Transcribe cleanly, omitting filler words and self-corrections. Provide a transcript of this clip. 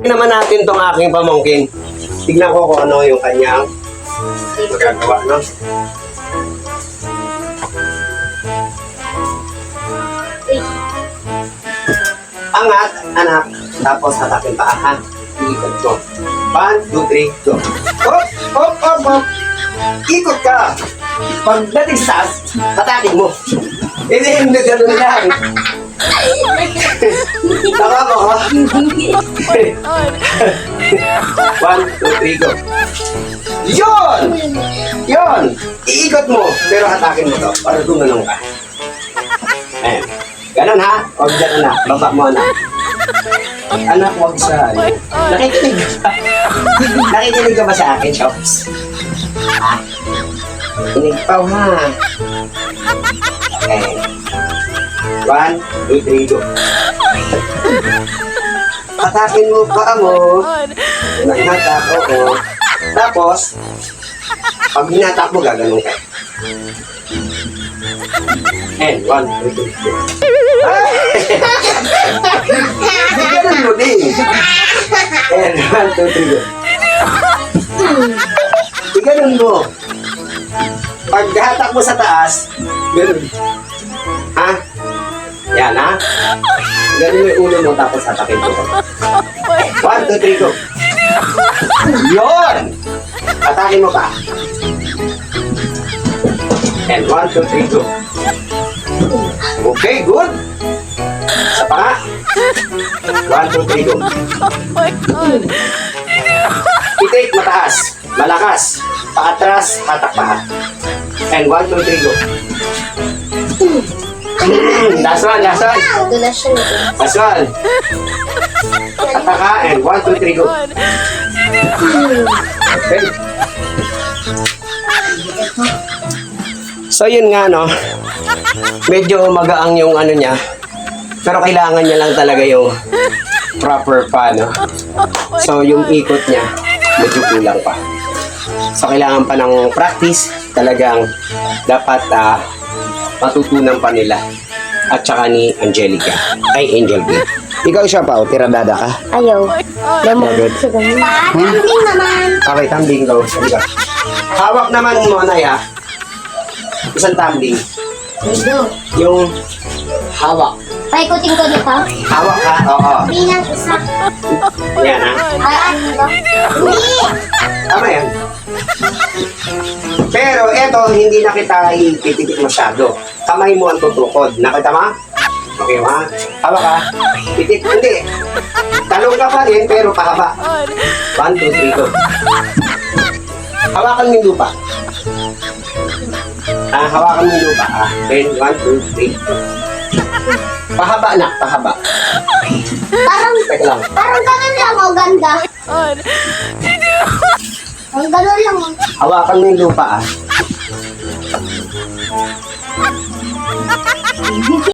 naman natin tong aking pamangkin. Tignan ko kung ano yung kanyang magagawa, no? Angat, anak. Tapos hatakin pa, ha? Ikot ko. 1, 2, 3, go. Hop, hop, hop, hop. Ikot ka. Pagdating sa taas, hatakin mo. Hindi ganun lang. Tama mo, ha? 1, 2, 3, go. Yun! Yun! Iikot mo, pero hatakin mo to para gumanong ka. Ayan. Ganon, ha? Huwag dyan, anak. Baba mo, anak. Anak, huwag sa... Nakikinig ka. Nakikinig ka ba sa akin, Shops? Ha? Kinig pa, ha? Okay. 1, 2, 3, go. Hatakin mo pa mo. Naghatak, oo. Tapos, pag hinatak mo, gaganon ka. And 1, 2, 3, go. Di ganun mo din. And 1, 2, 3, go. Di ganun mo. Pag hatak mo sa taas, ganun. Ha? Yan, ha? Ganun yung ulo mo, tapos hatakin mo. 1, 2, 3, go. Yun! Hatakin mo pa. And 1, 2, 3, go. Okay, good. Isa pa nga. 1, 2, 3, go. Itik, mataas. Malakas. Paatras, hatak pa. And 1, 2, 3, go. Last one, last one. Last one. Hatak ka, and 1, 2, 3, go. Okay. So yun nga, no, medyo magaang yung ano niya, pero kailangan niya lang talaga yung proper pa, no. So yung ikot niya medyo kulang pa, so kailangan pa ng practice. Talagang dapat matutunan pa nila, at saka ni Angelica, ay Angel B. Ikaw siya pa, tiradada ka? Ayaw. Good. Tambing naman. Okay, tambing daw. Hawak naman mo, Nay, ha? Isang tumbling. Yung hawak. Paikutin ko dito. Hawak ka? Oo. Bilang isa. Yan, ha? Hindi. Tama yan. Pero eto, hindi na kita ipipitik masyado. Kamay mo ang tutukod. Nakita mo? Okay, ha? Hawak ka? Pitik. Hindi. Talong ka pa rin, pero pahaba. 1, 2, 3, go. Hawakan mo yung lupa. Hawakan mo yung lupa. Then, 1, 2, 3. Pahaba na, pahaba. Teka lang. Parang ganun lang o ganda. Ang ganun lang. Hawakan mo yung lupa,